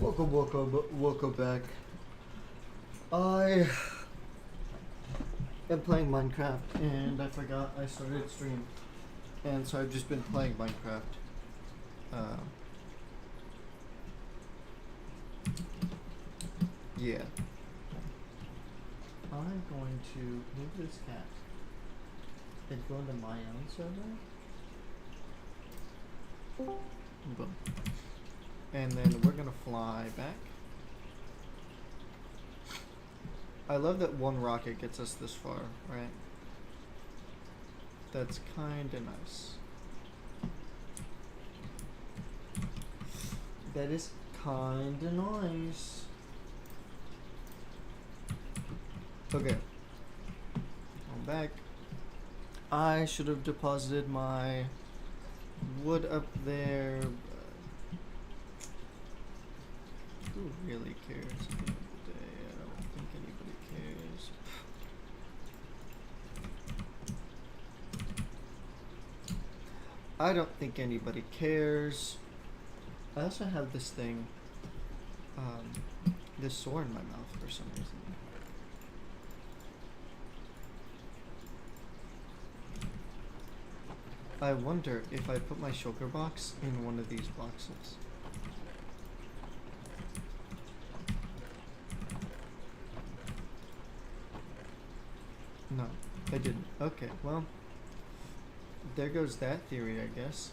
Welcome back. I am playing Minecraft and I forgot I started stream. And so I've just been playing Minecraft. Yeah. I'm going to move this cat and go into my own server. Boom. And then we're gonna fly back. I love that one rocket gets us this far, right? That's kinda nice. That is kinda nice. Okay. I'm back. I should have deposited my wood up there. Who really cares at the end of the day? I don't think anybody cares. I don't think anybody cares. I also have this thing, this sore in my mouth for some reason. I wonder if I put my shulker box in one of these boxes. No, I didn't. Okay, well, there goes that theory, I guess.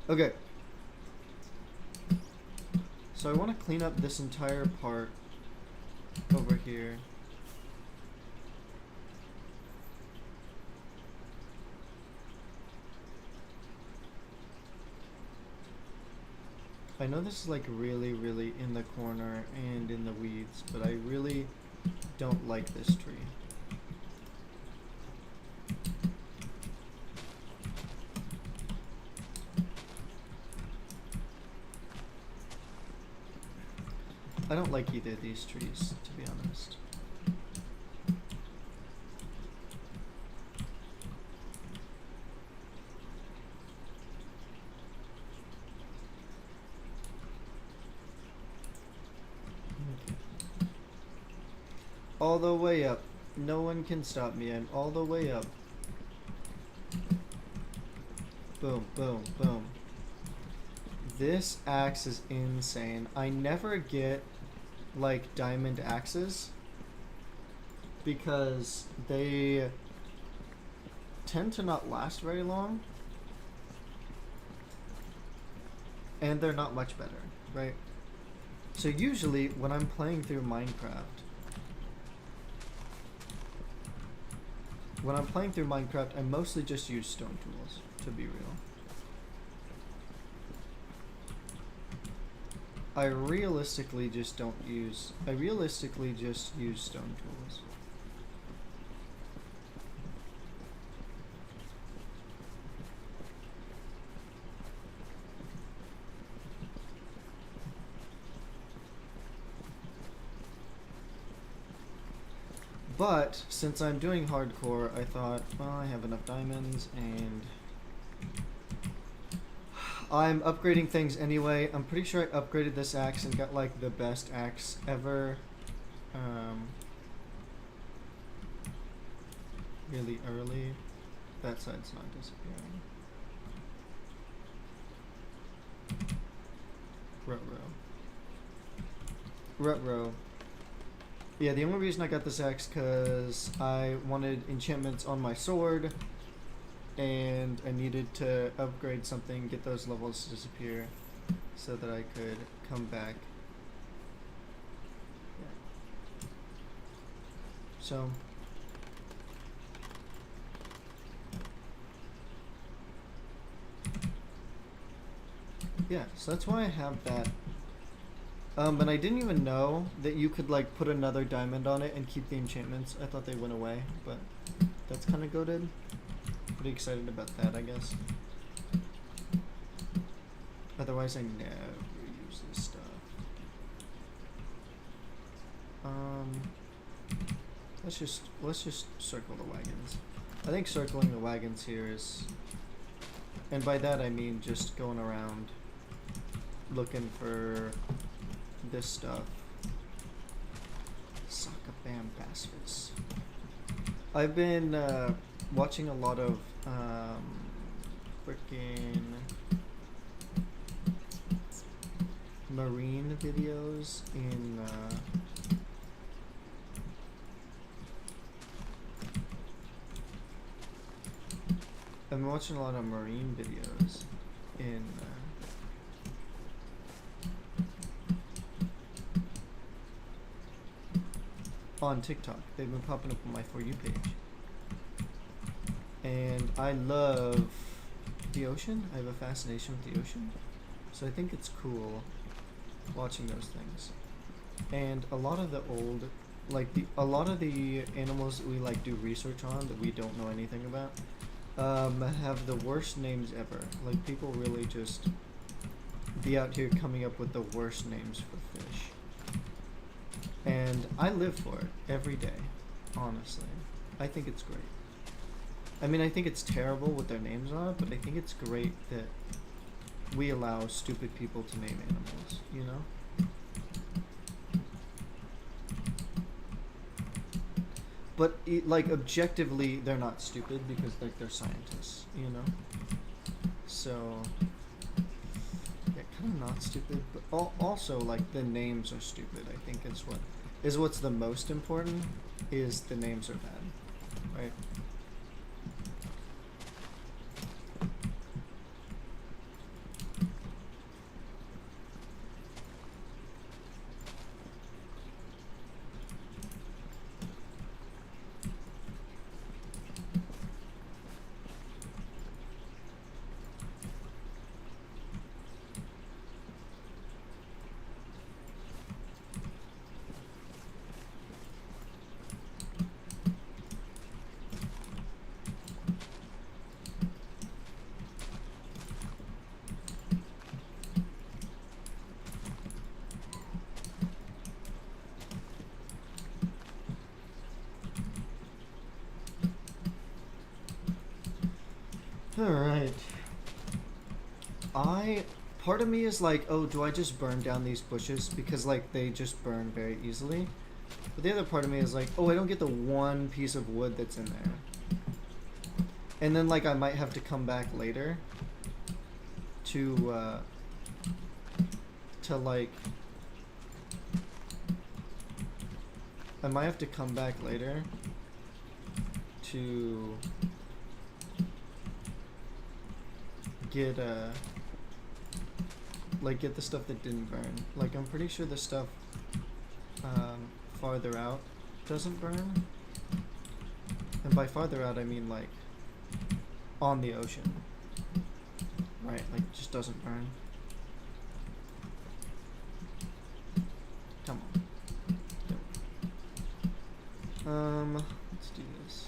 Okay. So I want to clean up this entire part over here. I know this is like really in the corner and in the weeds, but I really don't like this tree. I don't like either of these trees, to be honest. Okay. All the way up. No one can stop me. I'm all the way up. Boom, boom, boom. This axe is insane. I never get like diamond axes because they tend to not last very long and they're not much better, right? So usually when I'm playing through Minecraft, I mostly just use stone tools, to be real. I realistically just use stone tools. But since I'm doing hardcore, I thought, well, I have enough diamonds and I'm upgrading things anyway. I'm pretty sure I upgraded this axe and got like the best axe ever. Really early. That side's not disappearing. Rut-row. Yeah, the only reason I got this axe because I wanted enchantments on my sword and I needed to upgrade something, get those levels to disappear so that I could come back. Yeah. So yeah, so that's why I have that. And I didn't even know that you could like put another diamond on it and keep the enchantments. I thought they went away, but that's kind of goated. Pretty excited about that, I guess. Otherwise, I never use this stuff. Let's just circle the wagons. I think circling the wagons here is, and by that I mean just going around looking for this stuff. Sockabam bastards. I've been watching a lot of freaking marine videos in I've been watching a lot of marine videos in on TikTok. They've been popping up on my For You page. And I love the ocean. I have a fascination with the ocean. So I think it's cool watching those things. And a lot of the old, like a lot of the animals that we like do research on that we don't know anything about, have the worst names ever. Like people really just be out here coming up with the worst names for fish. And I live for it every day, honestly. I think it's great. I mean, I think it's terrible what their names are, but I think it's great that we allow stupid people to name animals, you know? But, like, objectively, they're not stupid because, like, they're scientists, you know? So, yeah, kind of not stupid, but also, like, the names are stupid, I think is what's the most important, is the names are bad, right? Alright. Part of me is like, oh, do I just burn down these bushes? Because, like, they just burn very easily. But the other part of me is like, oh, I don't get the one piece of wood that's in there. And then, like, I might have to come back later to like... I might have to come back later to get get the stuff that didn't burn. Like, I'm pretty sure the stuff farther out doesn't burn. And by farther out, I mean, like, on the ocean. Right, like, it just doesn't burn. Come on. Let's do this.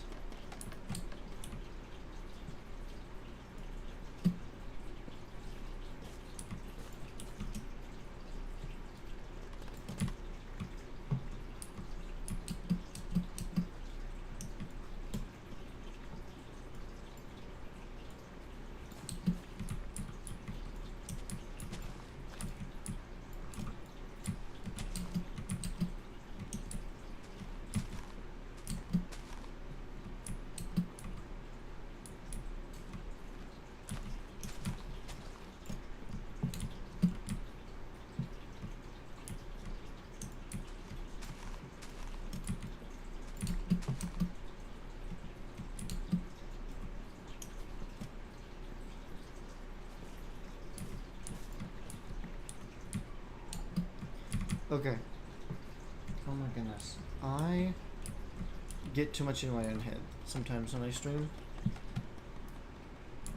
Okay. Oh my goodness. I get too much in my own head sometimes when I stream.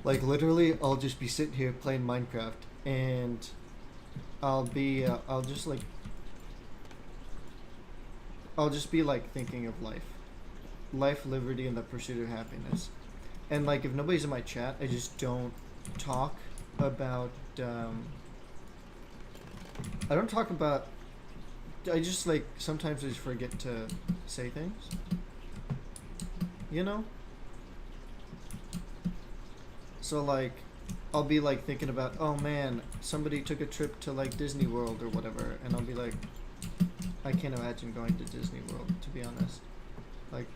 Like, literally, I'll just be sitting here playing Minecraft, and I'll just be, like, thinking of life. Life, liberty, and the pursuit of happiness. And, like, if nobody's in my chat, I just don't talk about, I just, like, sometimes I just forget to say things. You know? So, like, I'll be like thinking about, oh man, somebody took a trip to like Disney World or whatever, and I'll be like, I can't imagine going to Disney World, to be honest. Like,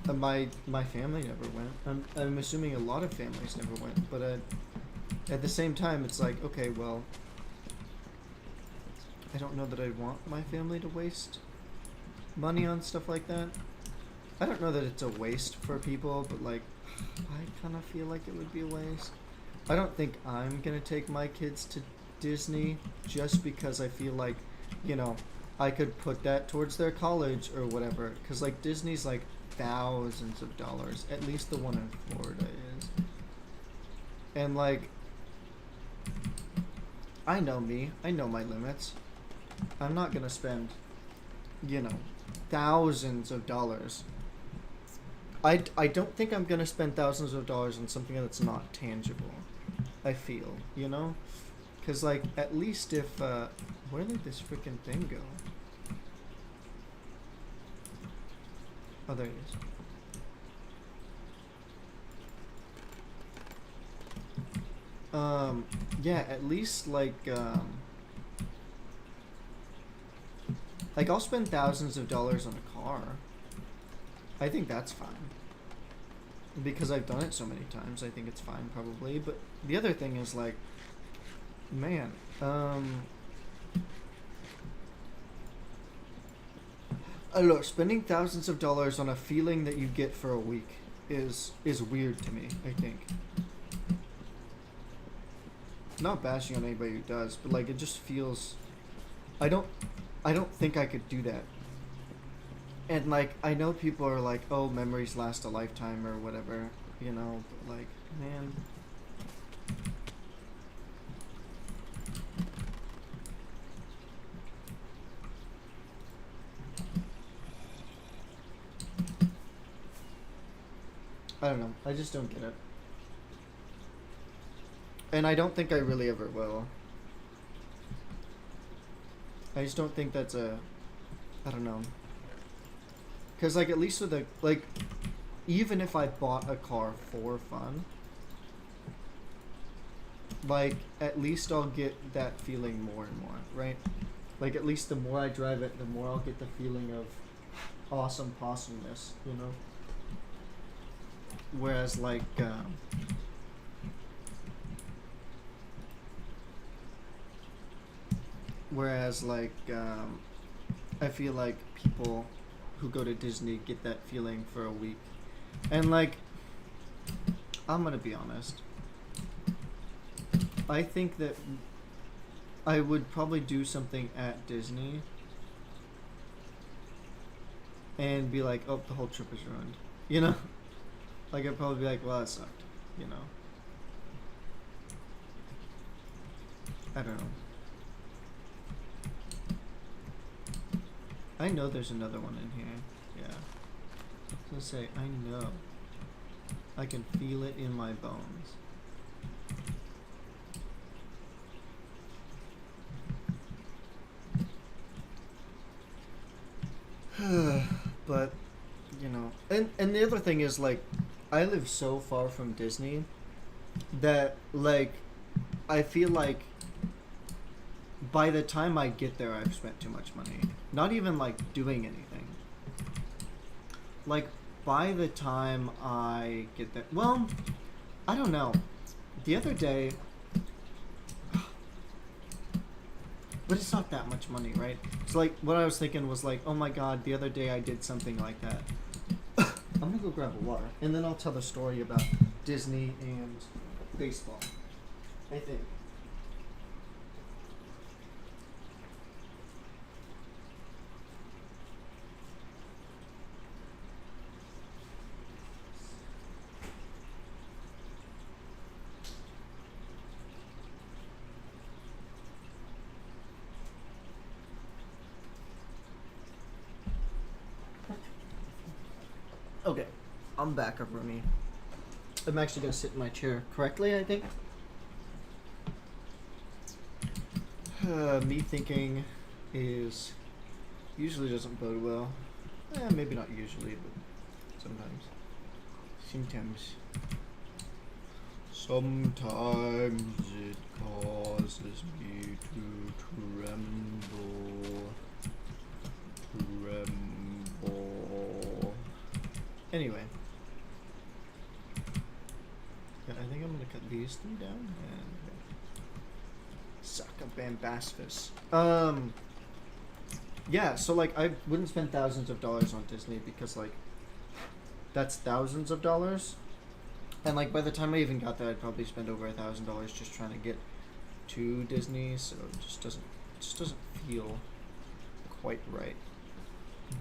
my family never went. I'm assuming a lot of families never went, but at the same time, it's like, okay, well, I don't know that I want my family to waste money on stuff like that. I don't know that it's a waste for people, but like, I kind of feel like it would be a waste. I don't think I'm gonna take my kids to Disney just because I feel like, you know, I could put that towards their college or whatever. Because like Disney's like thousands of dollars. At least the one in Florida is. And like, I know me. I know my limits. I'm not gonna spend, you know, thousands of dollars. I don't think I'm gonna spend thousands of dollars on something that's not tangible. I feel, you know? Because, like, at least if, where did this freaking thing go? Oh, there it is. Yeah, at least, like, I'll spend thousands of dollars on a car. I think that's fine. Because I've done it so many times, I think it's fine, probably. But the other thing is, like, man, I don't know, spending thousands of dollars on a feeling that you get for a week is weird to me, I think. Not bashing on anybody who does, but like, it just feels, I don't think I could do that. And like, I know people are like, oh, memories last a lifetime or whatever, you know, but like, man. I don't know. I just don't get it. And I don't think I really ever will. I just don't think that's a, I don't know. Because, like, at least with a, like, even if I bought a car for fun, like, at least I'll get that feeling more and more, right? Like, at least the more I drive it, the more I'll get the feeling of awesome possumness, you know? Whereas, like, I feel like people who go to Disney get that feeling for a week. And like, I'm gonna be honest, I think that I would probably do something at Disney and be like, oh, the whole trip is ruined, you know? Like, I'd probably be like, well, that sucked, you know? I don't know. I know there's another one in here. Yeah. I was gonna say, I know. I can feel it in my bones. But, you know, and the other thing is, like, I live so far from Disney that, like, I feel like by the time I get there, I've spent too much money. Not even, like, doing anything. Like, by the time I get there... Well, I don't know. The other day... But it's not that much money, right? So, like, what I was thinking was, like, oh my god, the other day I did something like that. I'm gonna go grab a water. And then I'll tell the story about Disney and baseball. I think. Okay, I'm back, Aruni. I'm actually gonna sit in my chair correctly, I think. Me thinking is usually doesn't bode well. Maybe not usually, but sometimes. Sometimes. Sometimes it causes me to tremble. Tremble. Anyway. Yeah, I think I'm gonna cut these three down and suck a Bambasphus. Yeah, so like I wouldn't spend thousands of dollars on Disney because like that's thousands of dollars. And like by the time I even got there, I'd probably spend over $1,000 just trying to get to Disney, so it just doesn't feel quite right.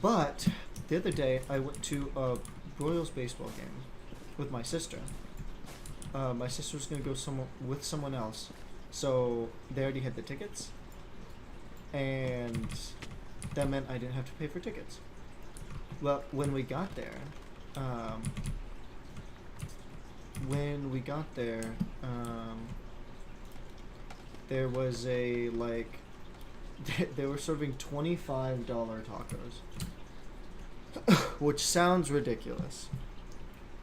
But the other day I went to a Royals baseball game with my sister. My sister was gonna go with someone else, so they already had the tickets, and that meant I didn't have to pay for tickets. Well, when we got there, there was a like they were serving $25 tacos, which sounds ridiculous.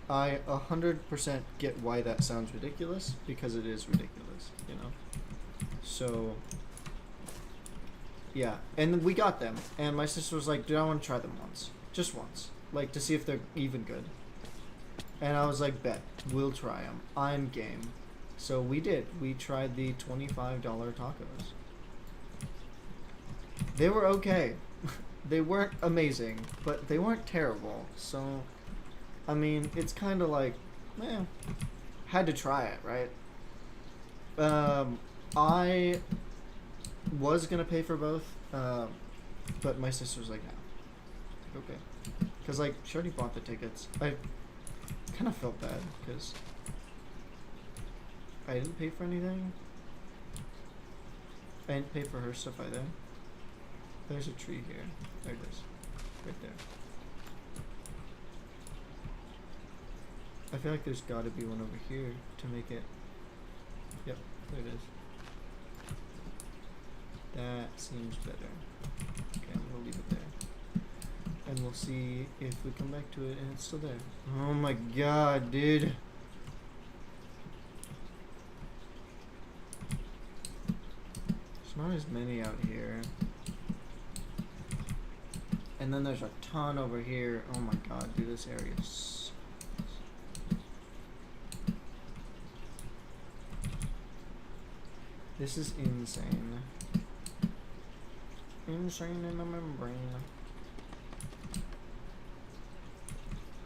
I 100% get why that sounds ridiculous, because it is ridiculous, you know? So, yeah. And then we got them, and my sister was like, dude, I want to try them once. Just once. Like, to see if they're even good. And I was like, bet. We'll try them. I'm game. So we did. We tried the $25 tacos. They were okay. They weren't amazing, but they weren't terrible, so... I mean, it's kind of like, had to try it, right? I was gonna pay for both, but my sister was like, no. Okay. Because, like, she already bought the tickets. I kind of felt bad, because I didn't pay for anything. I didn't pay for her stuff either. There's a tree here. There it is. Right there. I feel like there's gotta be one over here to make it. Yep, there it is. That seems better. Okay, I'm gonna leave it there. And we'll see if we come back to it and it's still there. Oh my god, dude. There's not as many out here. And then there's a ton over here. Oh my god, dude, this area is... This is insane. Insane in the membrane.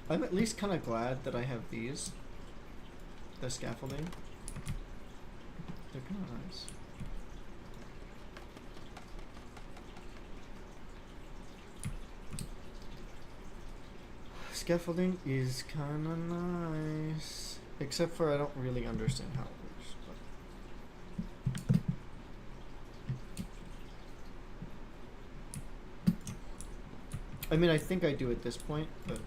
I'm at least kind of glad that I have these. The scaffolding. They're kind of nice. Scaffolding is kind of nice. Except for I don't really understand how it works. I mean, I think I do at this point, but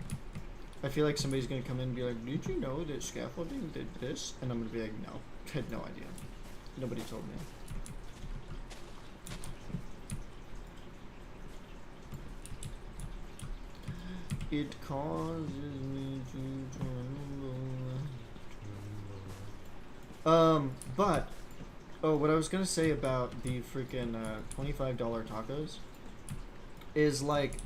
I feel like somebody's going to come in and be like, did you know that scaffolding did this? And I'm going to be like, no, I had no idea. Nobody told me. It causes me to tremble. But, what I was going to say about the freaking $25 tacos is like,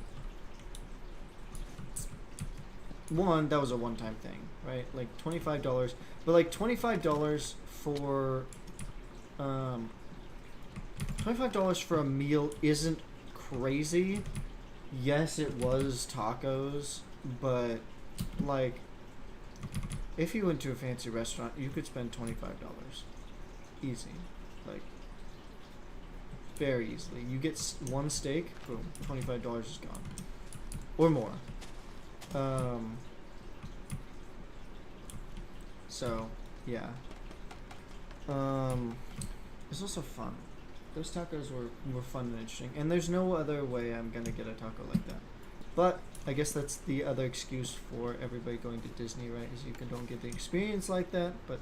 one, that was a one-time thing, right? Like $25, but like $25 for $25 for a meal isn't crazy. Yes, it was tacos, but like if you went to a fancy restaurant, you could spend $25 easy, like very easily. You get one steak, boom, $25 is gone, or more. So, yeah. It's also fun. Those tacos were fun and interesting. And there's no other way I'm gonna get a taco like that. But, I guess that's the other excuse for everybody going to Disney, right? Is you don't get the experience like that. But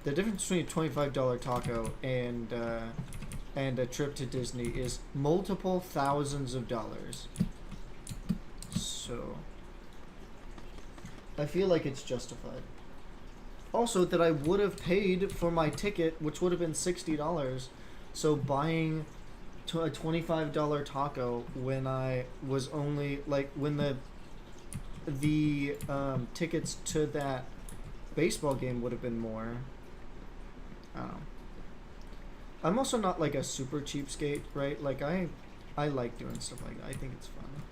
the difference between a $25 taco and a trip to Disney is multiple thousands of dollars. So... I feel like it's justified. Also, that I would have paid for my ticket, which would have been $60. So buying to a $25 taco when I was only like when the tickets to that baseball game would have been more. I don't know. I'm also not like a super cheapskate, right? Like I like doing stuff like that. I think it's fun.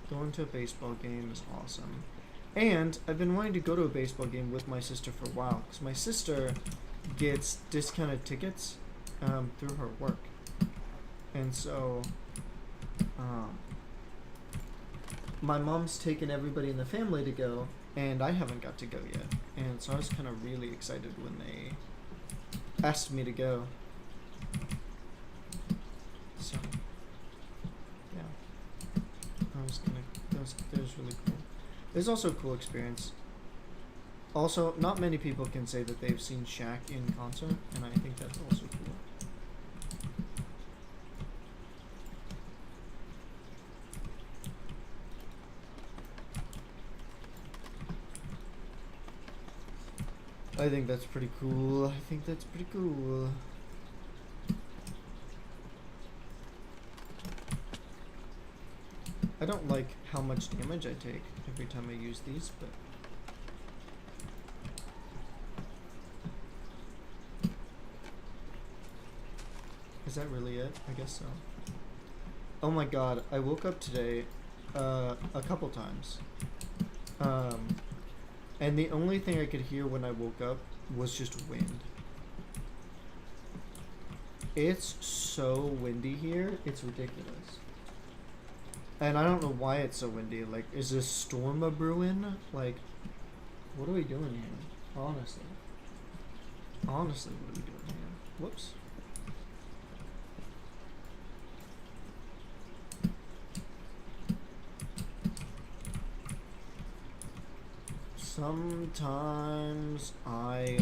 Going to a baseball game is awesome. And I've been wanting to go to a baseball game with my sister for a while because my sister gets discounted tickets through her work. And so my mom's taken everybody in the family to go, and I haven't got to go yet. And so I was kind of really excited when they asked me to go. So, yeah. That was really cool. It was also a cool experience. Also, not many people can say that they've seen Shaq in concert, and I think that's also cool. I think that's pretty cool. I don't like how much damage I take every time I use these, but is that really it? I guess so. Oh my god, I woke up today a couple times. And the only thing I could hear when I woke up was just wind. It's so windy here, it's ridiculous. And I don't know why it's so windy. Like, is this storm a brewing? Like, what are we doing here? Honestly, what are we doing here? Whoops. Sometimes I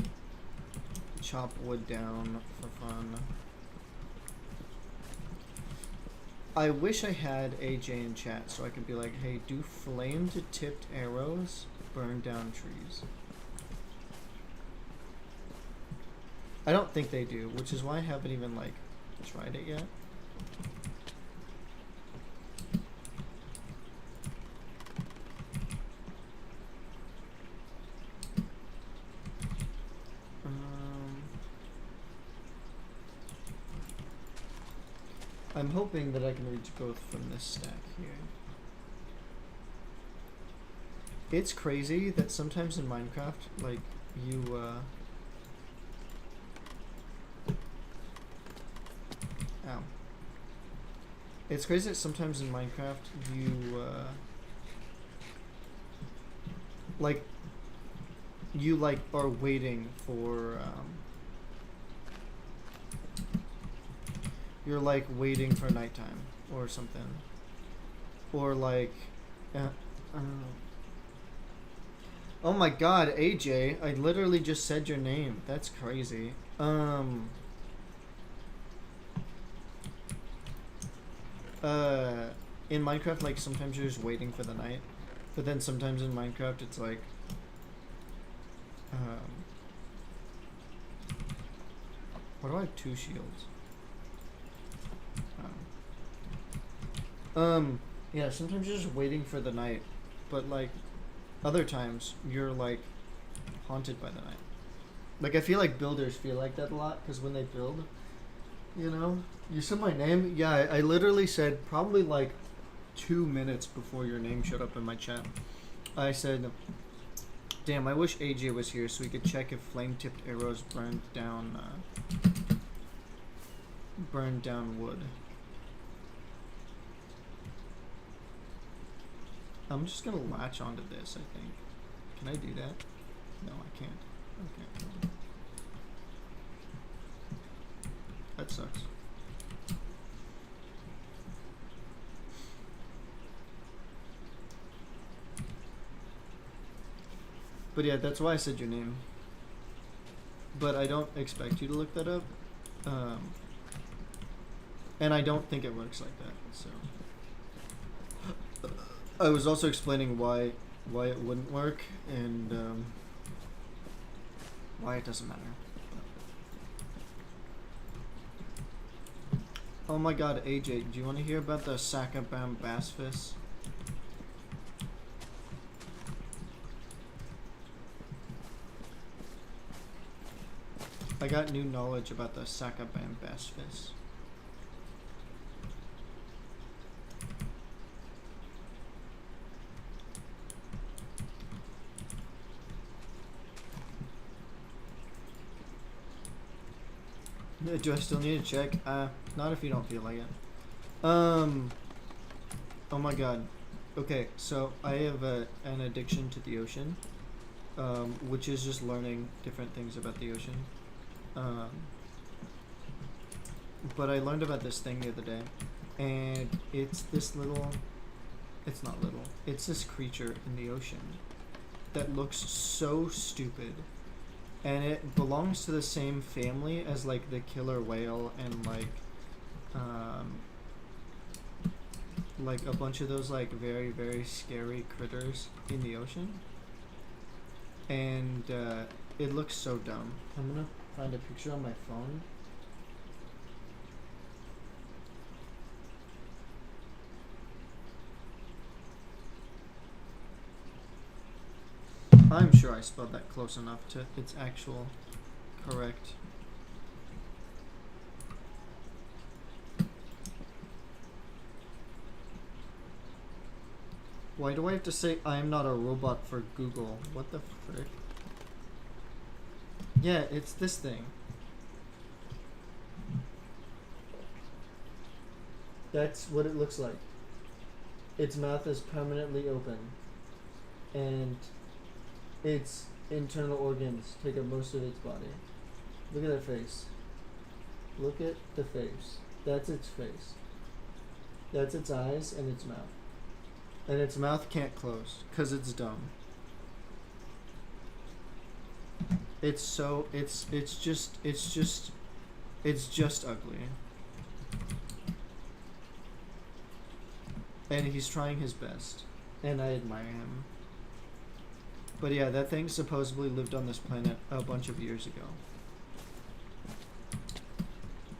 chop wood down for fun. I wish I had AJ in chat so I could be like, hey, do flamed tipped arrows burn down trees? I don't think they do, which is why I haven't even like tried it yet. I'm hoping that I can reach both from this stack here. It's crazy that sometimes in Minecraft, like, you, ow. It's crazy that sometimes in Minecraft, you, are waiting for, you're like waiting for nighttime or something, or like, I don't know. Oh my god, AJ, I literally just said your name. That's crazy. In Minecraft, like, sometimes you're just waiting for the night, but then sometimes in Minecraft it's like, why do I have 2 shields? Yeah, sometimes you're just waiting for the night, but like, other times you're like haunted by the night. Like, I feel like builders feel like that a lot, because when they build, you know, you said my name. Yeah, I literally said probably like 2 minutes before your name showed up in my chat. I said, damn, I wish AJ was here so we could check if flame-tipped arrows burned down wood. I'm just gonna latch onto this, I think. Can I do that? No, I can't. Okay. That sucks. But yeah, that's why I said your name. But I don't expect you to look that up. And I don't think it works like that, so. I was also explaining why why it wouldn't work, and why it doesn't matter. Oh my god, AJ, do you want to hear about the Sakabam bass fish? I got new knowledge about the Sakabam bass fish. Do I still need to check? Not if you don't feel like it. Oh my god. Okay, so I have an addiction to the ocean, which is just learning different things about the ocean. But I learned about this thing the other day, and it's this little, it's not little, it's this creature in the ocean that looks so stupid. And it belongs to the same family as like the killer whale and like a bunch of those like very, very scary critters in the ocean. And it looks so dumb. I'm gonna find a picture on my phone. I'm sure I spelled that close enough to its actual correct. Why do I have to say I'm not a robot for Google? What the frick? Yeah, it's this thing. That's what it looks like. Its mouth is permanently open, and its internal organs take up most of its body. Look at that face. Look at the face. That's its face. That's its eyes and its mouth. And its mouth can't close because it's dumb. It's so it's just ugly. And he's trying his best, and I admire him. But yeah, that thing supposedly lived on this planet a bunch of years ago.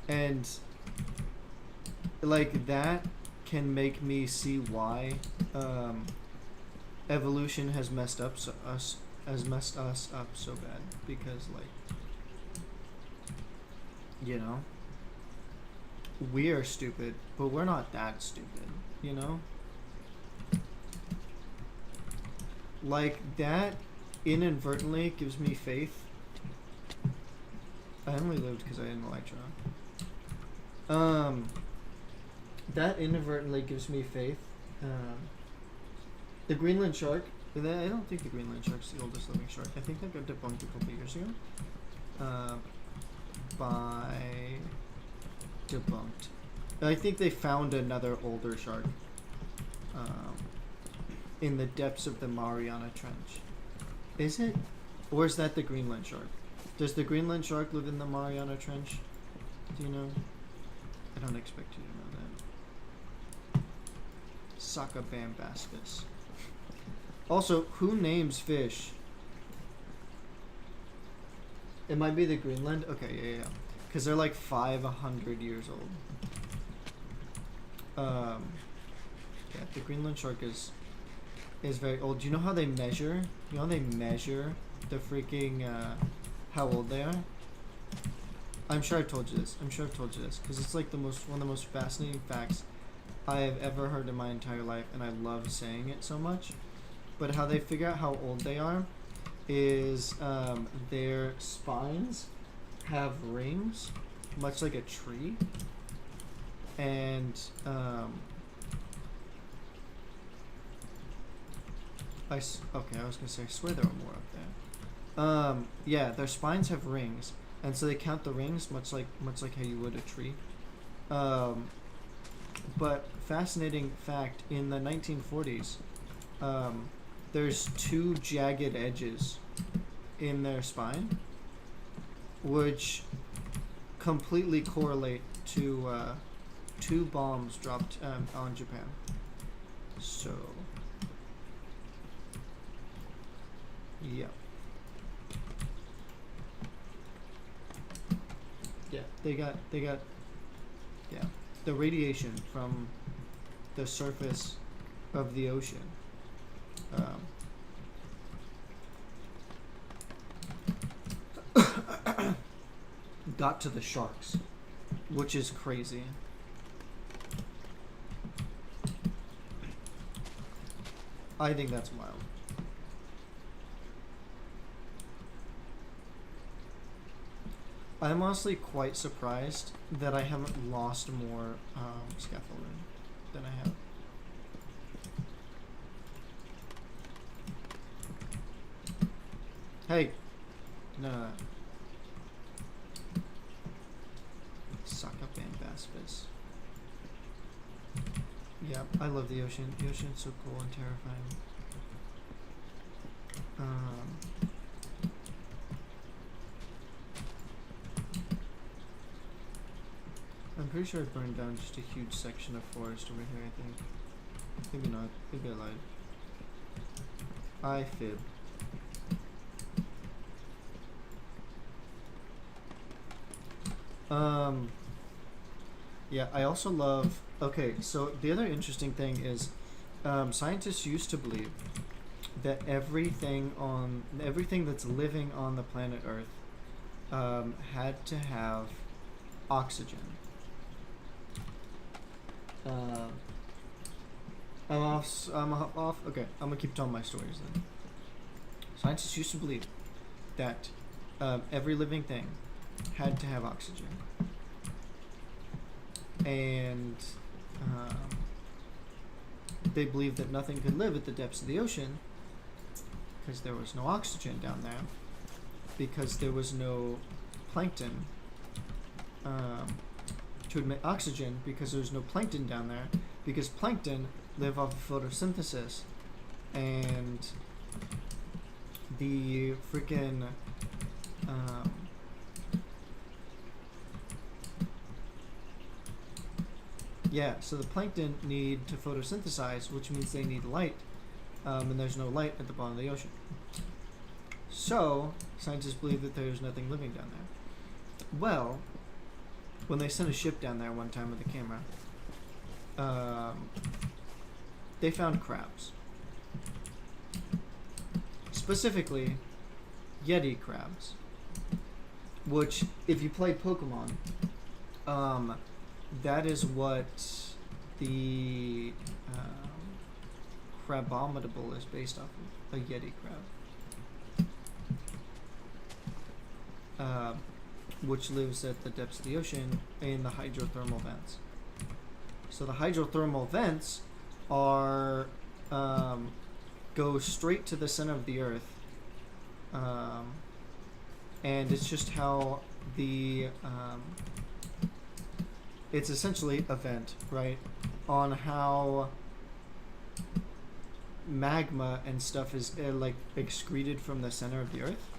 And like that can make me see why evolution has messed us up so bad, because like, you know, we are stupid, but we're not that stupid, you know? Like, that inadvertently gives me faith. I only lived because I had an electron. That inadvertently gives me faith. The Greenland shark, I don't think the Greenland shark's the oldest living shark. I think that got debunked a couple years ago. By debunked. I think they found another older shark. In the depths of the Mariana Trench. Is it? Or is that the Greenland shark? Does the Greenland shark live in the Mariana Trench? Do you know? I don't expect you to know that. Sakabam bass fish. Also, who names fish? It might be the Greenland? Okay, yeah. Because they're like 500 years old. Yeah, the Greenland shark is very old. Do you know how they measure? You know how they measure the freaking, how old they are? I'm sure I've told you this. Because it's like one of the most fascinating facts I have ever heard in my entire life, and I love saying it so much. But how they figure out how old they are is their spines have rings, much like a tree. And I was gonna say, I swear there were more up there. Yeah, their spines have rings, and so they count the rings much like how you would a tree. But fascinating fact, in the 1940s, there's 2 jagged edges in their spine, which completely correlate to 2 bombs dropped on Japan. So Yeah. Yeah, they got yeah, the radiation from the surface of the ocean. Got to the sharks, which is crazy. I think that's wild. I'm honestly quite surprised that I haven't lost more scaffolding than I have. Hey! No. Suck up Ambaspis. Yeah, I love the ocean. The ocean's so cool and terrifying. I'm pretty sure I burned down just a huge section of forest over here, I think. Maybe not. Maybe I lied. I fib. Yeah, I also love... Okay, so the other interesting thing is scientists used to believe that everything that's living on the planet Earth had to have oxygen. I'm off. Okay, I'm gonna keep telling my stories then. Scientists used to believe that every living thing had to have oxygen, and they believed that nothing could live at the depths of the ocean because there was no oxygen down there, because there was no plankton to emit oxygen, because there's no plankton down there, because plankton live off of photosynthesis, and the freaking yeah, so the plankton need to photosynthesize, which means they need light, and there's no light at the bottom of the ocean. So scientists believe that there's nothing living down there. Well, when they sent a ship down there one time with a camera, they found crabs. Specifically, Yeti crabs. Which, if you play Pokemon, that is what the Crabominable is based off of, a Yeti crab. Which lives at the depths of the ocean in the hydrothermal vents. So the hydrothermal vents are go straight to the center of the Earth, and it's just how the it's essentially a vent, right, on how magma and stuff is like excreted from the center of the Earth.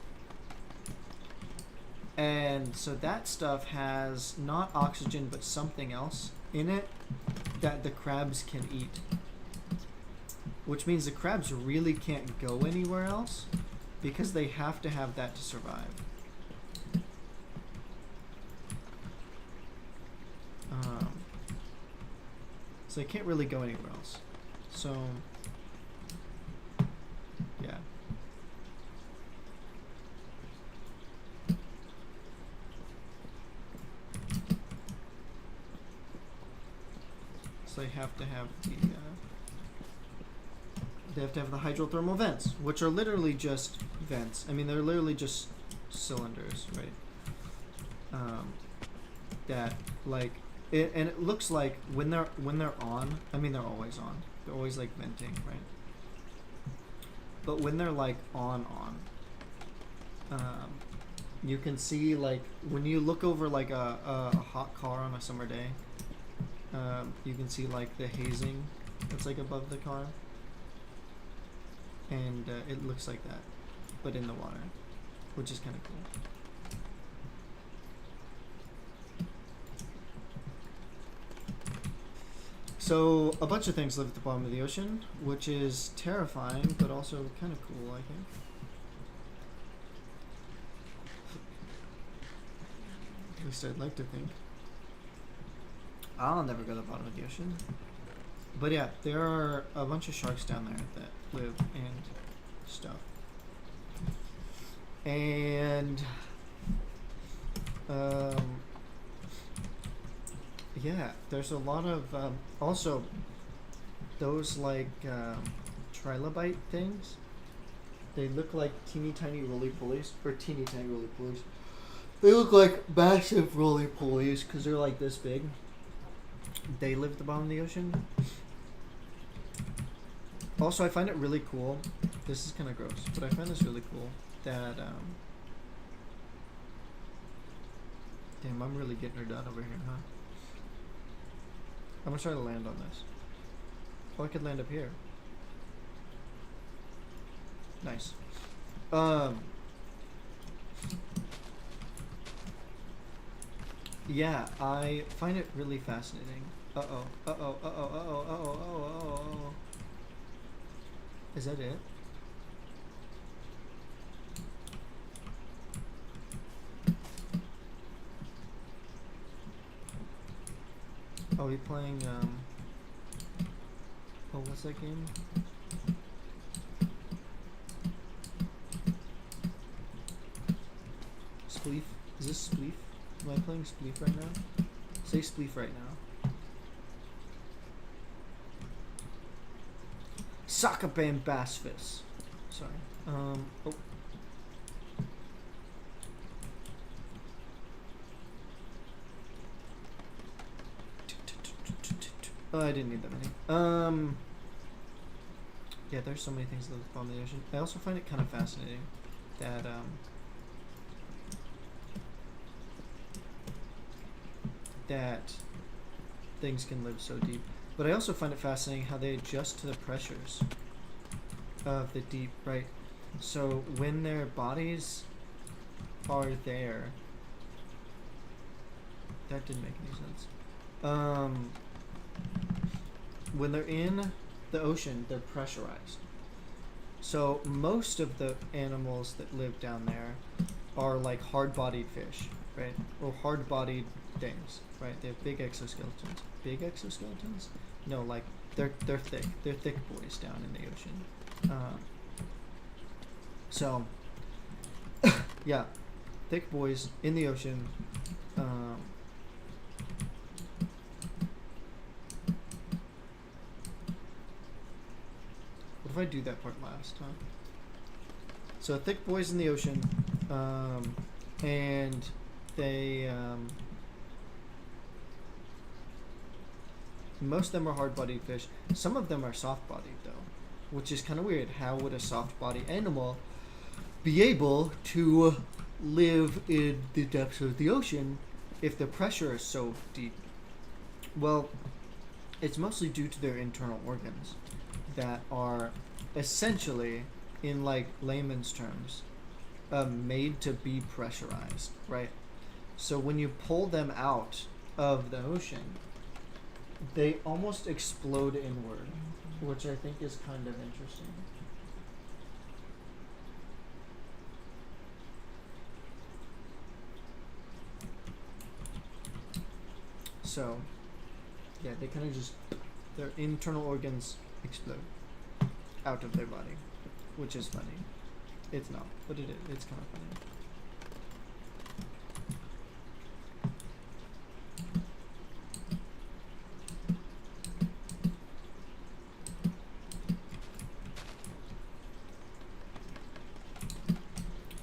And so that stuff has not oxygen but something else in it that the crabs can eat. Which means the crabs really can't go anywhere else because they have to have that to survive. So they can't really go anywhere else. So, yeah. They have to have the hydrothermal vents, which are literally just vents. I mean, they're literally just cylinders, right? That like it, and it looks like when they're on. I mean, they're always on. They're always like venting, right? But when they're like on, you can see, like, when you look over like a hot car on a summer day. You can see like the hazing that's like above the car, and it looks like that, but in the water, which is kind of cool. So a bunch of things live at the bottom of the ocean, which is terrifying, but also kind of cool, I think. least I'd like to think. I'll never go to the bottom of the ocean. But yeah, there are a bunch of sharks down there that live and stuff. And yeah, there's a lot of also those like trilobite things. They look like teeny tiny roly-polies, or teeny tiny roly-polies. They look like massive roly-polies because they're like this big. They live at the bottom of the ocean. Also, I find it really cool. This is kind of gross, but I find this really cool that damn, I'm really getting her done over here, huh? I'm gonna try to land on this. Oh, I could land up here. Nice. Yeah, I find it really fascinating. Uh-oh, uh-oh, uh-oh, uh-oh, uh-oh, uh-oh, uh-oh. Is that it? Oh, we playing, oh, what's that game? Spleef? Is this Spleef? Am I playing Spleef right now? Say Spleef right now. Sockabam Bassfist. Sorry. Oh. Oh, I didn't need that many. Yeah, there's so many things that live on the ocean. I also find it kind of fascinating that, that things can live so deep. But I also find it fascinating how they adjust to the pressures of the deep, right? So when their bodies are there, that didn't make any sense. When they're in the ocean, they're pressurized. So most of the animals that live down there are like hard-bodied fish, right? Or hard-bodied things, right? They have big exoskeletons. Big exoskeletons? No, like they're thick. They're thick boys down in the ocean. So yeah, thick boys in the ocean. What if I do that part last, huh? So thick boys in the ocean, and they most of them are hard-bodied fish. Some of them are soft-bodied though, which is kind of weird. How would a soft-bodied animal be able to live in the depths of the ocean if the pressure is so deep? Well, it's mostly due to their internal organs that are essentially, in like layman's terms, made to be pressurized, right? So when you pull them out of the ocean, they almost explode inward, which I think is kind of interesting. So, yeah, they kind of just, their internal organs explode out of their body, which is funny. It's not, but it is. It's kind of funny.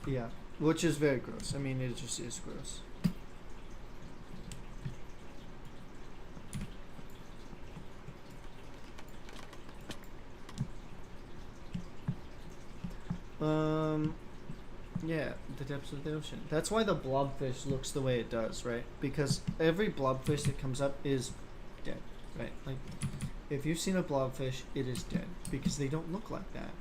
Yeah, which is very gross. I mean, it just is gross. Yeah, the depths of the ocean. That's why the blobfish looks the way it does, right? Because every blobfish that comes up is dead, right? Like, if you've seen a blobfish, it is dead because they don't look like that.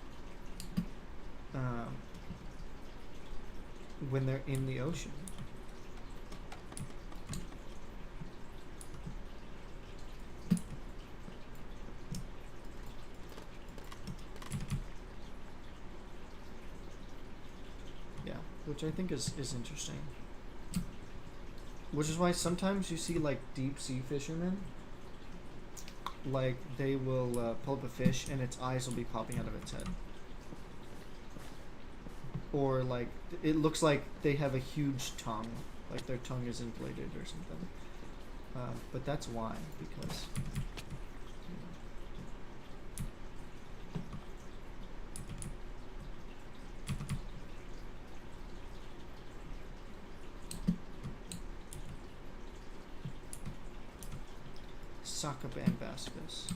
When they're in the ocean. Yeah, which I think is interesting. Which is why sometimes you see like deep sea fishermen, like they will pull up a fish and its eyes will be popping out of its head. Or like it looks like they have a huge tongue, like their tongue is inflated or something. But that's why, because Sakaban Baspis.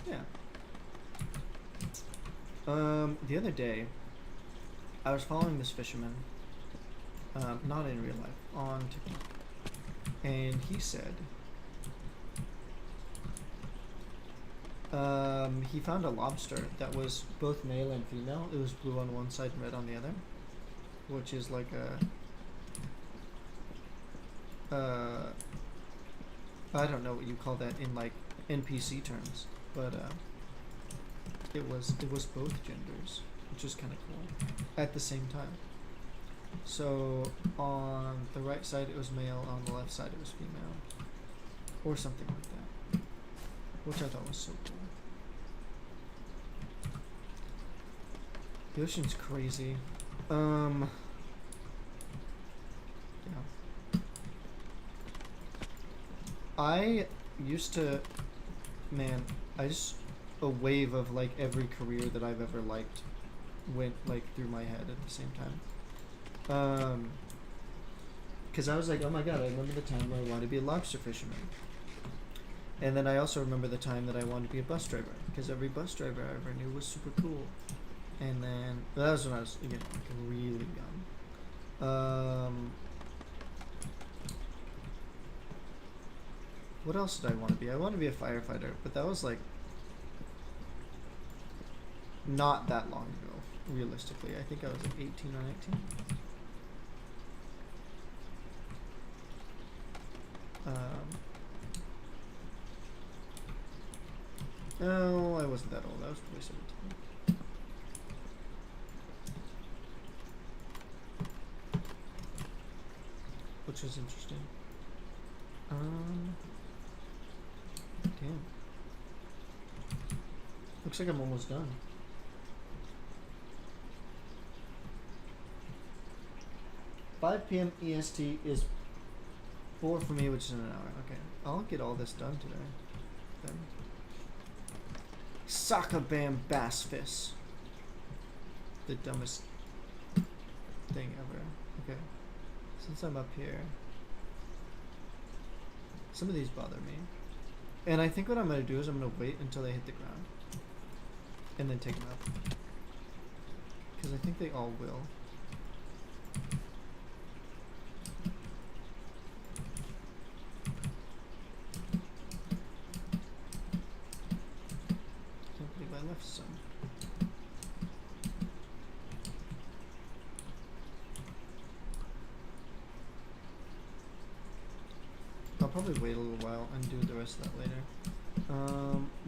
Yeah. The other day, I was following this fisherman, not in real life, on TikTok, and he said, he found a lobster that was both male and female. It was blue on one side and red on the other, which is like I don't know what you call that in like NPC terms, but it was both genders, which is kind of cool at the same time. So on the right side it was male, on the left side it was female, or something like that, which I thought was so cool. The ocean's crazy. Yeah. I used to, man, I just, a wave of like every career that I've ever liked went like through my head at the same time. Because I was like, oh my god, I remember the time where I wanted to be a lobster fisherman. And then I also remember the time that I wanted to be a bus driver, because every bus driver I ever knew was super cool. And then, that was when I was, again, like really young. What else did I want to be? I wanted to be a firefighter, but that was like not that long ago, realistically. I think I was like 18 or 19. No, I wasn't that old. I was probably 17. Which was interesting. Damn. Looks like I'm almost done. 5 p.m. EST is 4 for me, which is in an hour. Okay, I'll get all this done today. Then. Sakabam Bassfish. The dumbest thing ever. Okay. Since I'm up here, some of these bother me. And I think what I'm going to do is I'm going to wait until they hit the ground. And then take them up. Because I think they all will. Can't believe I left some. I'll probably wait a little while and do the rest of that later.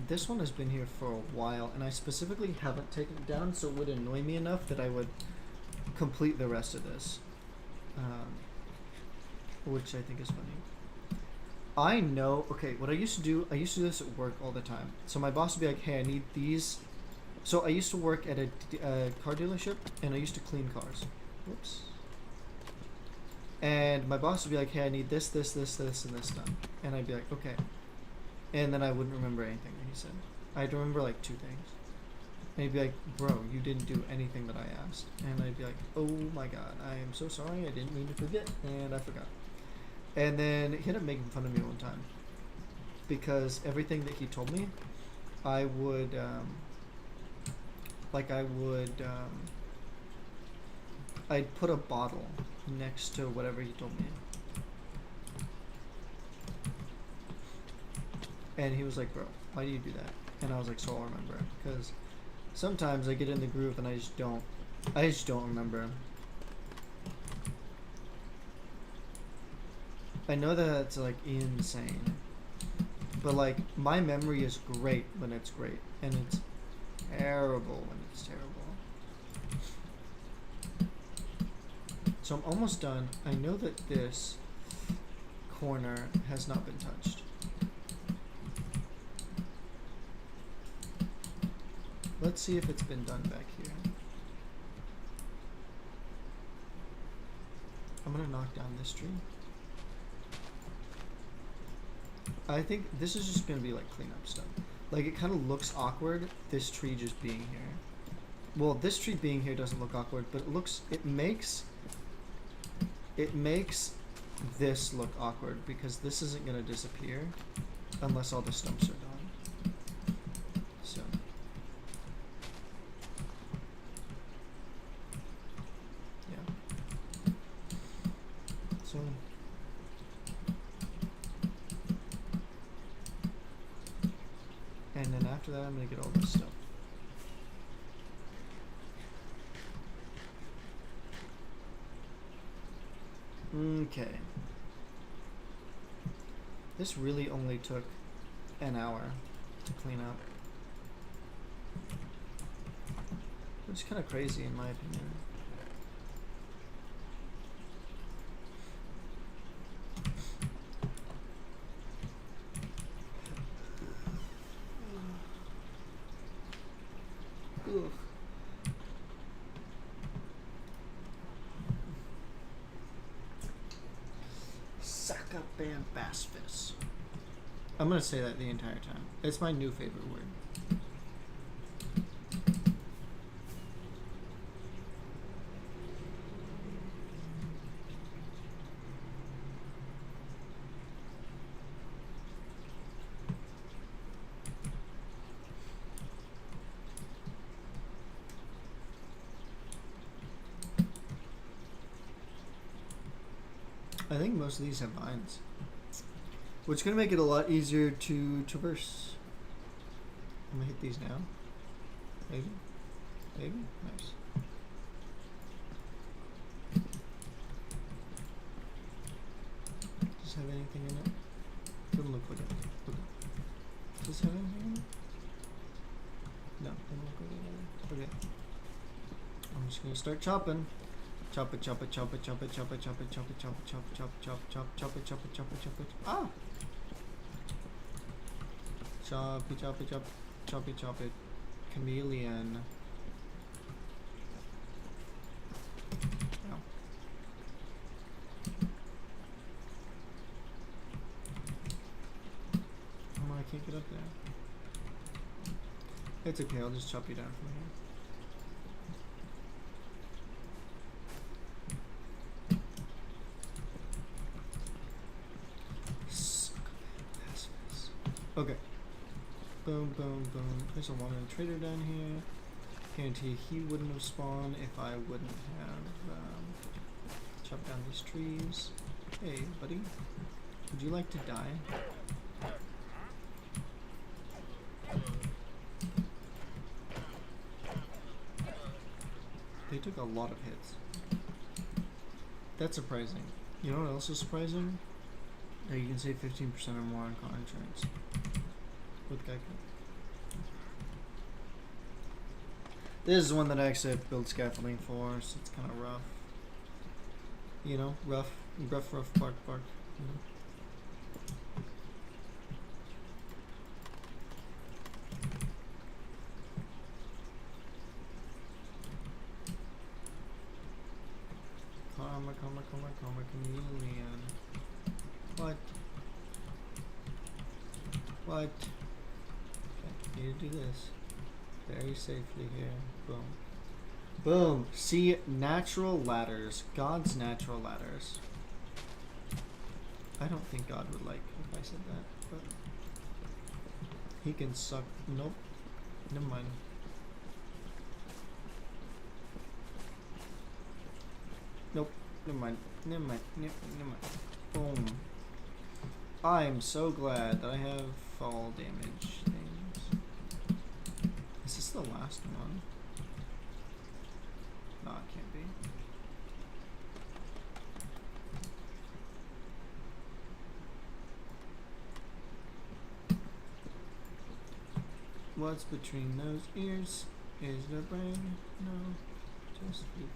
This one has been here for a while, and I specifically haven't taken it down, so it would annoy me enough that I would complete the rest of this, which I think is funny. I know, okay, what I used to do this at work all the time. So my boss would be like, hey, I need these. So I used to work at a car dealership, and I used to clean cars. Whoops. And my boss would be like, hey, I need this, and this done. And I'd be like, okay. And then I wouldn't remember anything that he said. I'd remember like 2 things. And he'd be like, bro, you didn't do anything that I asked. And I'd be like, oh my god, I am so sorry, I didn't mean to forget, and I forgot. And then he ended up making fun of me one time. Because everything that he told me, I would, I'd put a bottle next to whatever he told me. And he was like, bro, why do you do that? And I was like, so I'll remember. Because sometimes I get in the groove and I just don't remember. I know that it's like insane. But like my memory is great when it's great, and it's terrible when it's terrible. So I'm almost done. I know that this corner has not been touched. Let's see if it's been done back here. I'm gonna knock down this tree. I think this is just gonna be like cleanup stuff. Like it kind of looks awkward, this tree just being here. Well, this tree being here doesn't look awkward, but it makes this look awkward because this isn't gonna disappear unless all the stumps are done. So. Yeah. So. And then after that, I'm gonna get all this stuff. Okay. This really only took an hour to clean up. Which is kind of crazy in my opinion. Ugh. Sacabombasphus. I'm gonna say that the entire time. It's my new favorite word. I think most of these have vines, which is going to make it a lot easier to traverse. I'm going to hit these now. Maybe. Maybe? Nice. Does this have anything in it? Doesn't look like it. Does this have anything in it? No, doesn't look like it. Okay. I'm just going to start chopping. Chop it, chop it, chop it, chop it, chop it, chop it, chop it, chop it, chop it, chop it, chop, chop, chop it, chop it, chop it, chop it. Ah! Chop it, chop it, chop, chop it, chop it. Chameleon. Ow. Oh, I can't get up there. It's okay, I'll just chop you down from here. Okay. Boom, boom, boom. There's a wandering trader down here. Guarantee he wouldn't have spawned if I wouldn't have chopped down these trees. Hey, buddy. Would you like to die? They took a lot of hits. That's surprising. You know what else is surprising? That you can save 15% or more on car insurance with Geico. This is one that I actually have to build scaffolding for, so it's kind of rough. You know, rough, bark. You know? Karma, chameleon. What? Okay, need to do this very safely here. Boom. Boom. See, natural ladders. God's natural ladders. I don't think God would like if I said that, but he can suck. Nope. Never mind. Nope. Never mind. Boom. I'm so glad that I have fall damage things. Is this the last one? No, it can't be. What's between those ears? Is the brain? No, just sleep.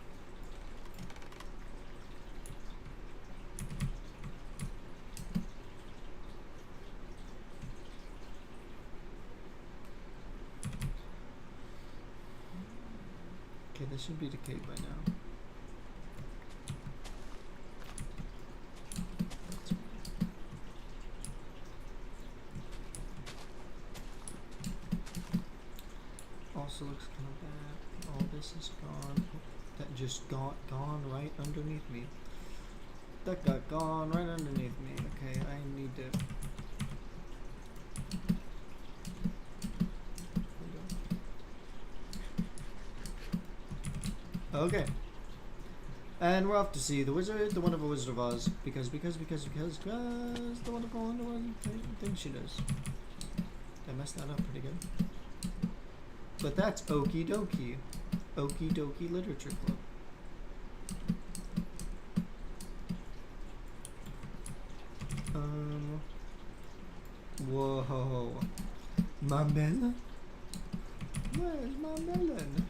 Okay, this should be decayed by now. Also looks kind of bad. All this is gone. Oh, that just got gone right underneath me. That got gone right underneath me. Okay, I need to. Okay. And we're off to see the wizard, the wonderful Wizard of Oz, because the wonderful one thing she does. I messed that up pretty good. But that's Okie Dokie. Okie Dokie Literature Club. Whoa. My melon? Where's my melon?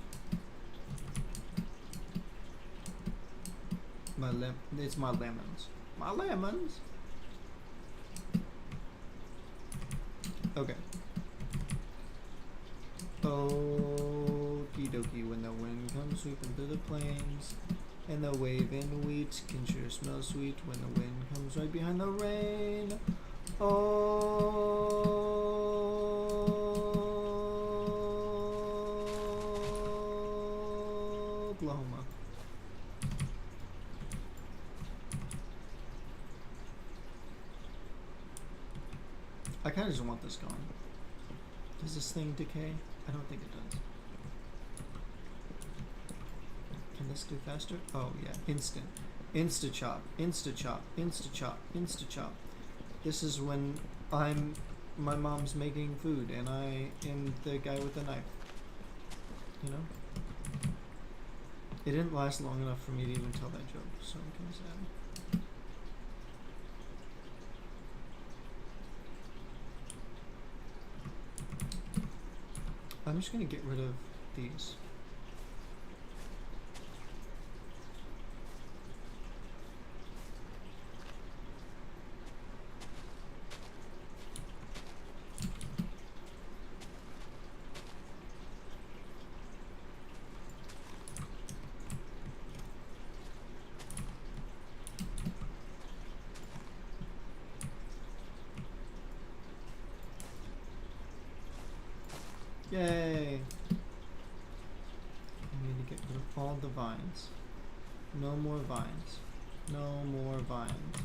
It's my lemons. My lemons. Okay. Okie dokie, when the wind comes sweeping through the plains, and the waving wheat can sure smell sweet when the wind comes right behind the rain. Oklahoma. I kind of just want this gone. Does this thing decay? I don't think it does. Can this do faster? Oh yeah, instant. Insta chop, insta chop, insta chop, insta chop. This is when my mom's making food and I am the guy with the knife. You know? It didn't last long enough for me to even tell that joke, so I'm kind of sad. I'm just gonna get rid of these. Yay! I need to get rid of all the vines. No more vines. No more vines.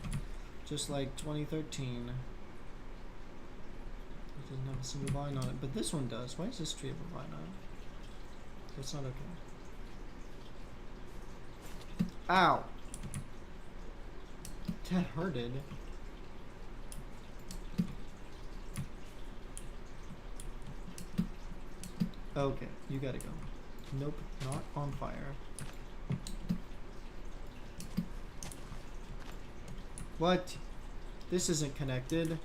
Just like 2013. It doesn't have a single vine on it, but this one does. Why does this tree have a vine on it? That's not okay. Ow! That hurted. Okay, you gotta go. Nope, not on fire. What? This isn't connected.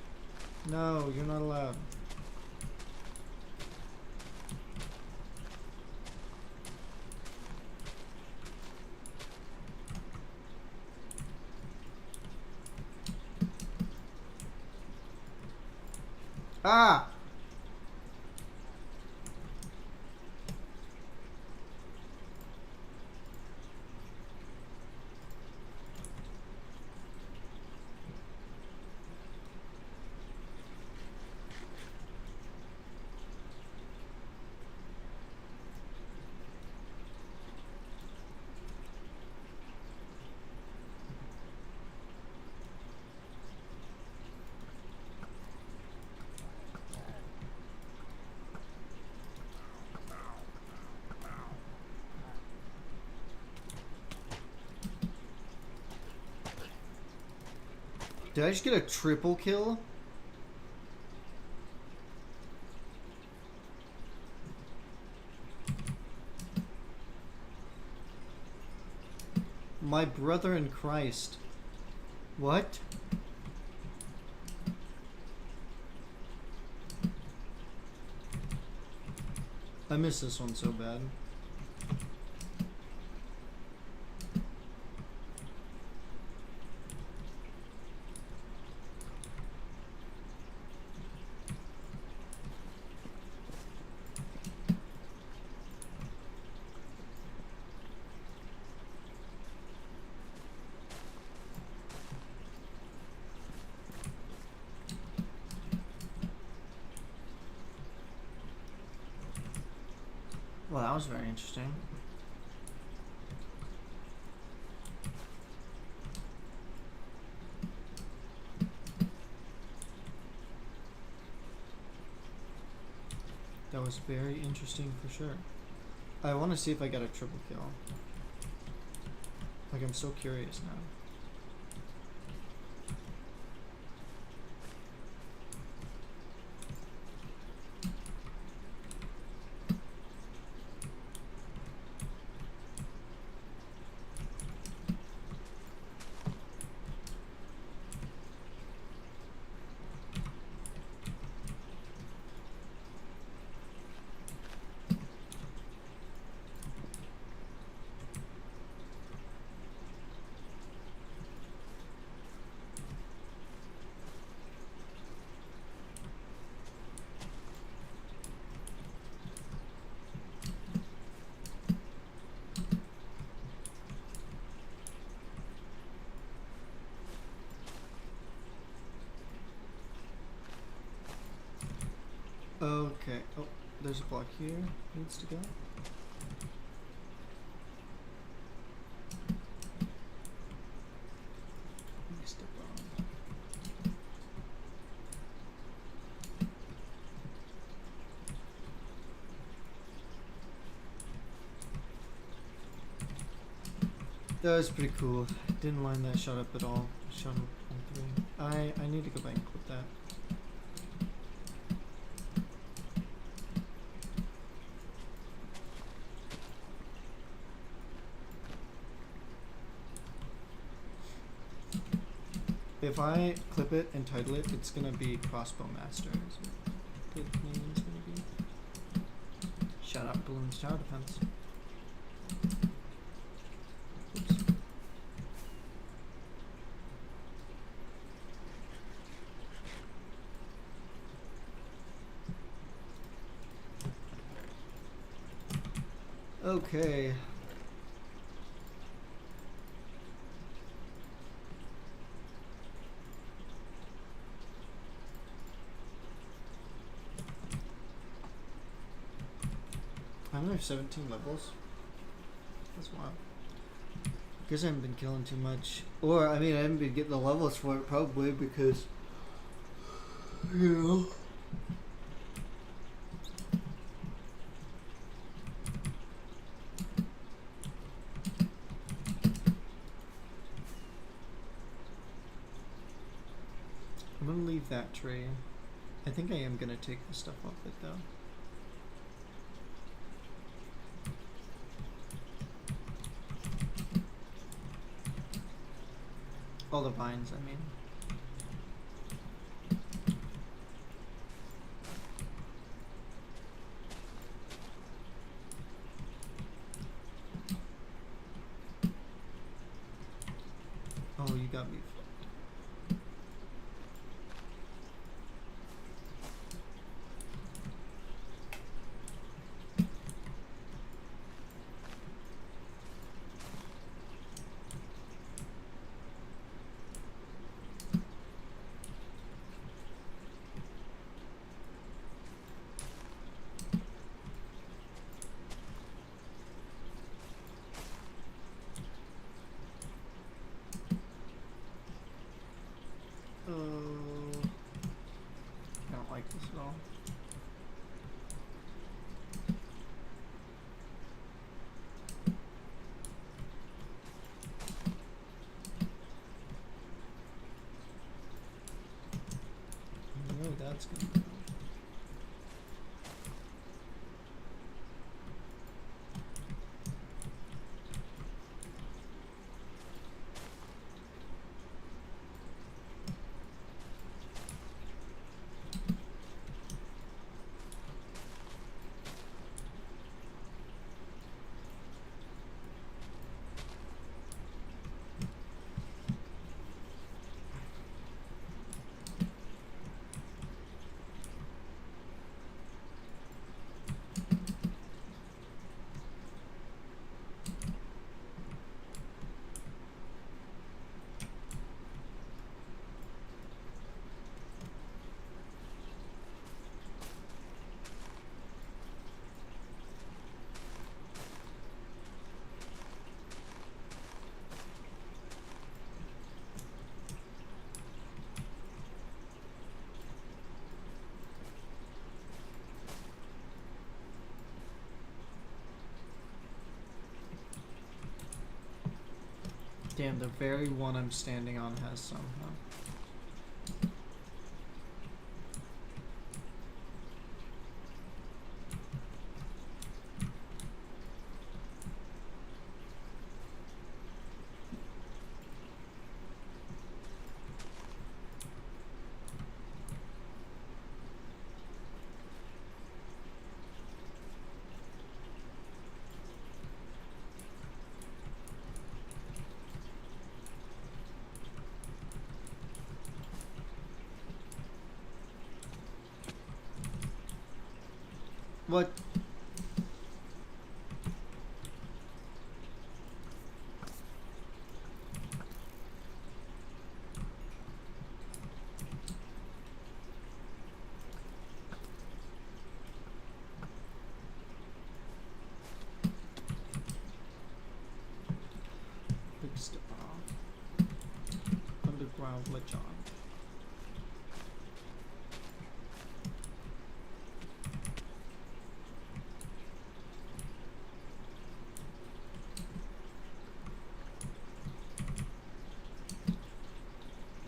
No, you're not allowed. Ah! Did I just get a triple kill? My brother in Christ. What? I miss this one so bad. Well, that was very interesting. That was very interesting for sure. I want to see if I got a triple kill. Like, I'm so curious now. Okay. Oh, there's a block here. Needs to go. Step on. That was pretty cool. Didn't line that shot up at all. Shot him on 3. I need to go back and clip that. If I clip it and title it, it's gonna be Crossbow Master. Is what the name is gonna be. Shout out Balloons Tower Defense. Oops. Okay. I only have 17 levels. That's wild. Guess I haven't been killing too much. Or, I mean, I haven't been getting the levels for it probably because, you know. I'm gonna leave that tray. I think I am gonna take the stuff off it though. All the vines, I mean. Oh, you got me. Damn, the very one I'm standing on has some, huh? What? Big step off. Underground legend.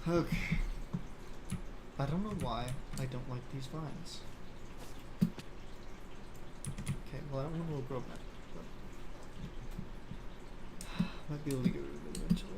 Okay. I don't know why I don't like these vines. Okay, well that one will grow back. But might be able to get rid of it eventually.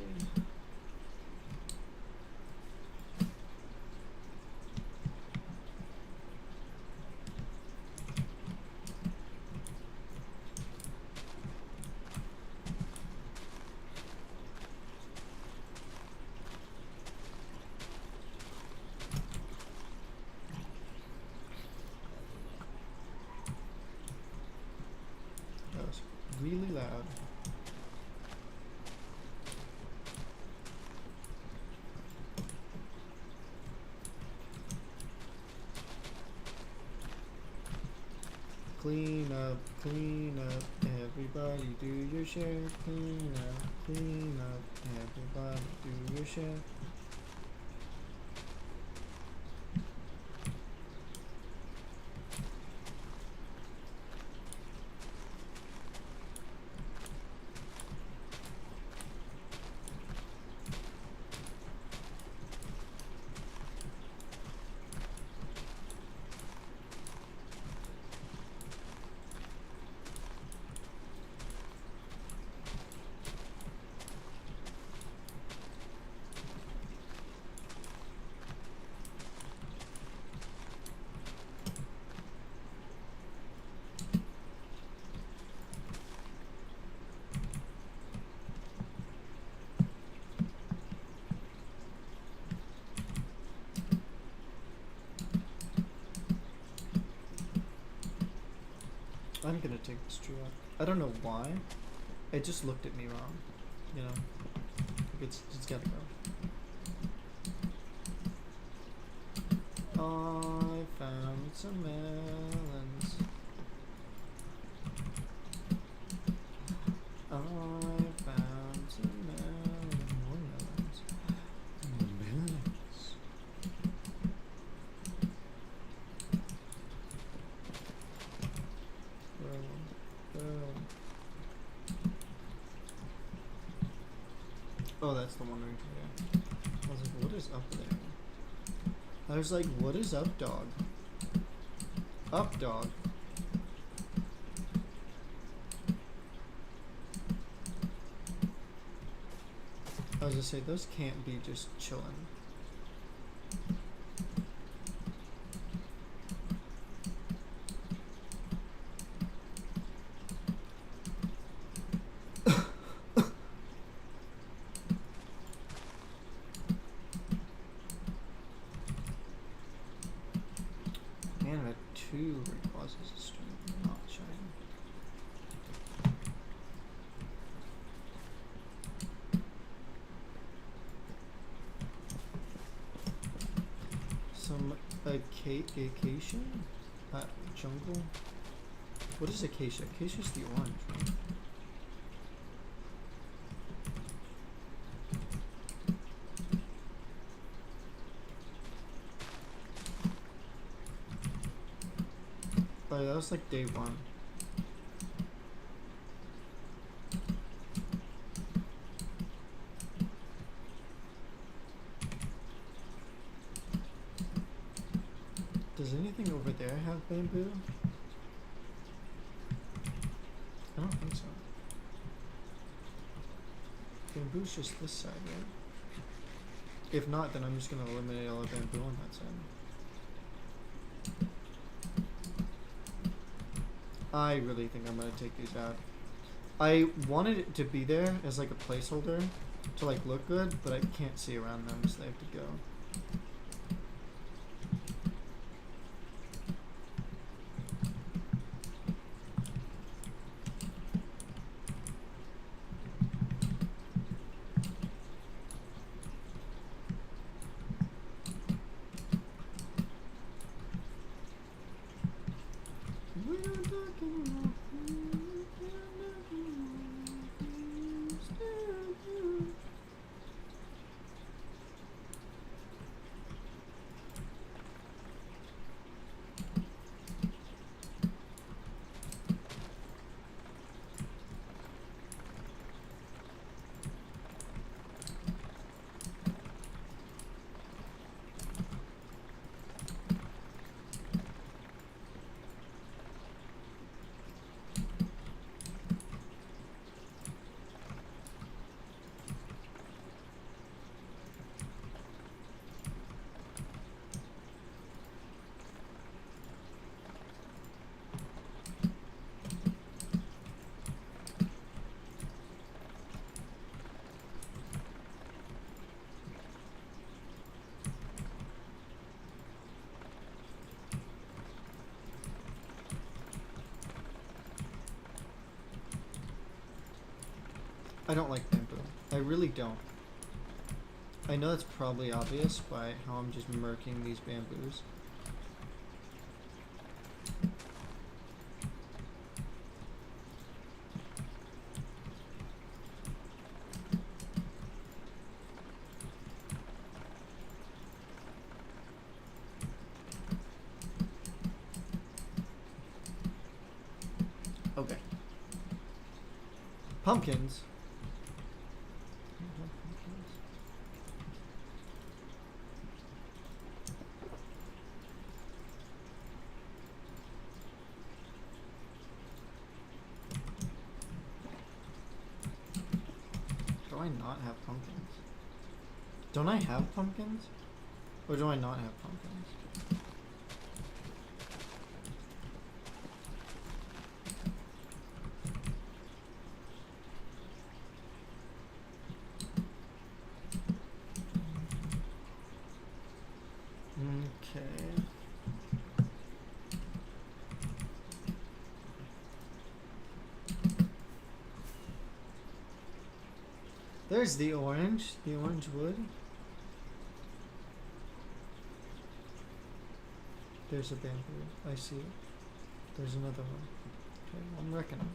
That was really loud. Clean up, everybody do your share. Clean up, everybody do your share. I'm gonna take this tree out. I don't know why. It just looked at me wrong. You know? It's gotta go. I found some melons. I found some melons. More melons. Melons. Oh, that's the one right there. I was like, what is up there? I was like, what is up, dog? Up, dog. I was gonna say, those can't be just chilling. Two causes a string not shine. Some acacia? Jungle? What is acacia? Acacia's the orange, right? That was like day one. anything over there have bamboo? I don't think so. Bamboo's just this side, right? If not, then I'm just gonna eliminate all the bamboo on that side. I really think I'm gonna take these out. I wanted it to be there as like a placeholder to like look good, but I can't see around them, so they have to go. I don't like bamboo. I really don't. I know that's probably obvious by how I'm just murking these bamboos. Okay. Pumpkins. Do I not have pumpkins? Don't I have pumpkins? Or do I not have pumpkins? Okay. There's the orange wood. There's a bamboo. I see it. There's another one. Okay, I'm reckoning.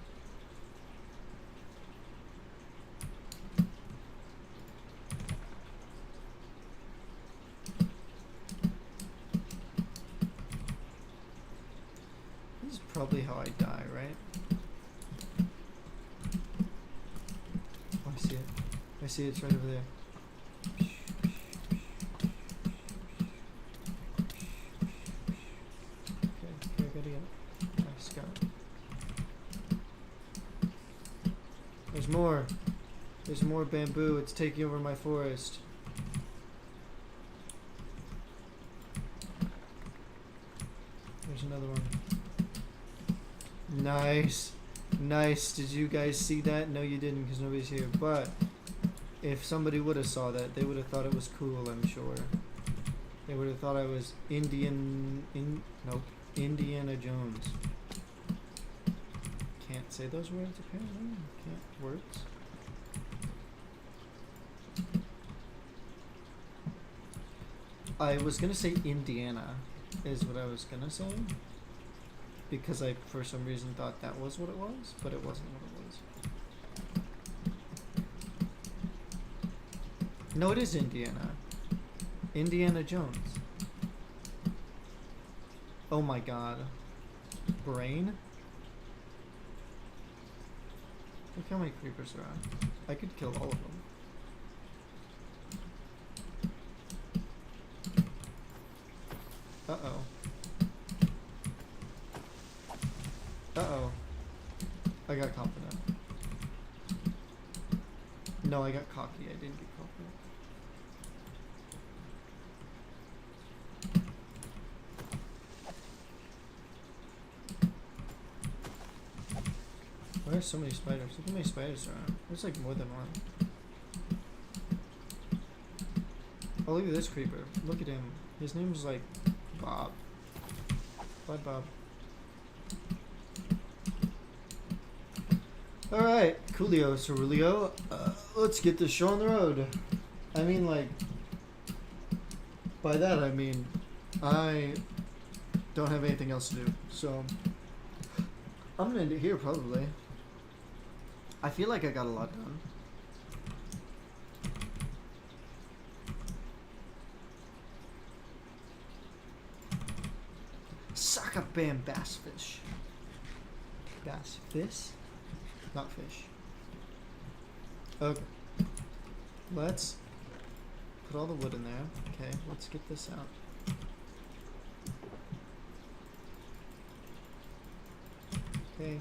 This is probably how I die, right? Oh, I see it. I see it's right over there. Okay, I gotta get it. Nice, got it. There's more. There's more bamboo. It's taking over my forest. There's another one. Nice. Nice. Did you guys see that? No, you didn't because nobody's here. But if somebody would have saw that, they would have thought it was cool, I'm sure. They would have thought I was Indiana Jones. Can't say those words apparently. Can't words. I was gonna say Indiana is what I was gonna say. Because I, for some reason, thought that was what it was, but it wasn't what it was. No, it is Indiana. Indiana Jones. Oh my god. Brain? Look how many creepers there are. I could kill all of them. Uh-oh. Uh-oh. I got confident. No, I got cocky. I didn't get confident. Why are so many spiders? Look how many spiders there are. There's like more than one. Oh, look at this creeper. Look at him. His name's like Bob. Bye, Bob. Alright, coolio, Cerulio. Let's get this show on the road. I mean, like, by that I mean, I don't have anything else to do. So, I'm gonna end it here probably. I feel like I got a lot done. Sakabam bass fish. Bass fish? Not fish. Okay. Let's put all the wood in there. Okay, let's get this out. Okay.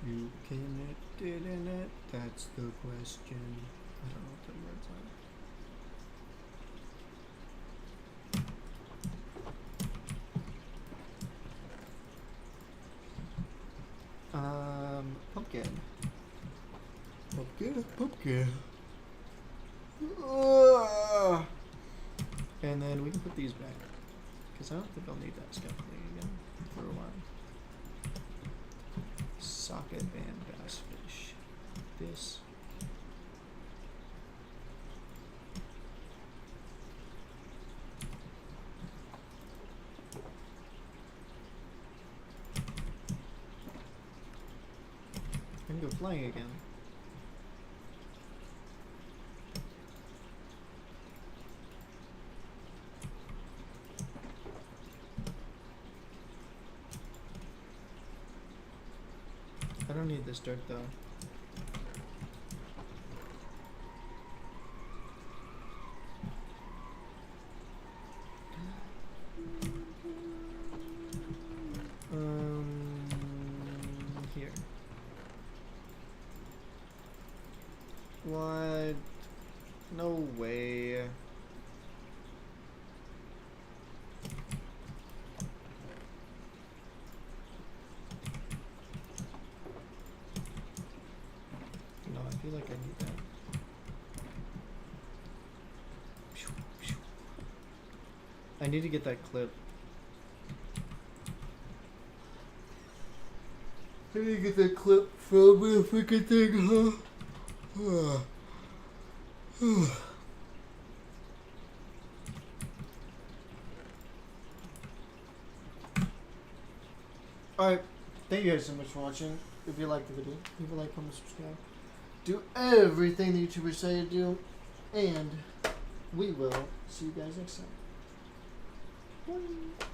You can it, didn't it? That's the question. I don't know what the words are. Pumpkin. Pumpkin. And then we can put these back. Because I don't think I'll need that scaffolding again for a while. Socket band bass fish. This. I can go flying again. I don't need this dirt though. Here. What? No way. No, I feel like I need that. I need to get that clip. I need to get that clip from the freaking thing, huh? Alright, thank you guys so much for watching. If you liked the video, leave a like, comment, subscribe. Do everything the YouTubers say to do, and we will see you guys next time. Bye.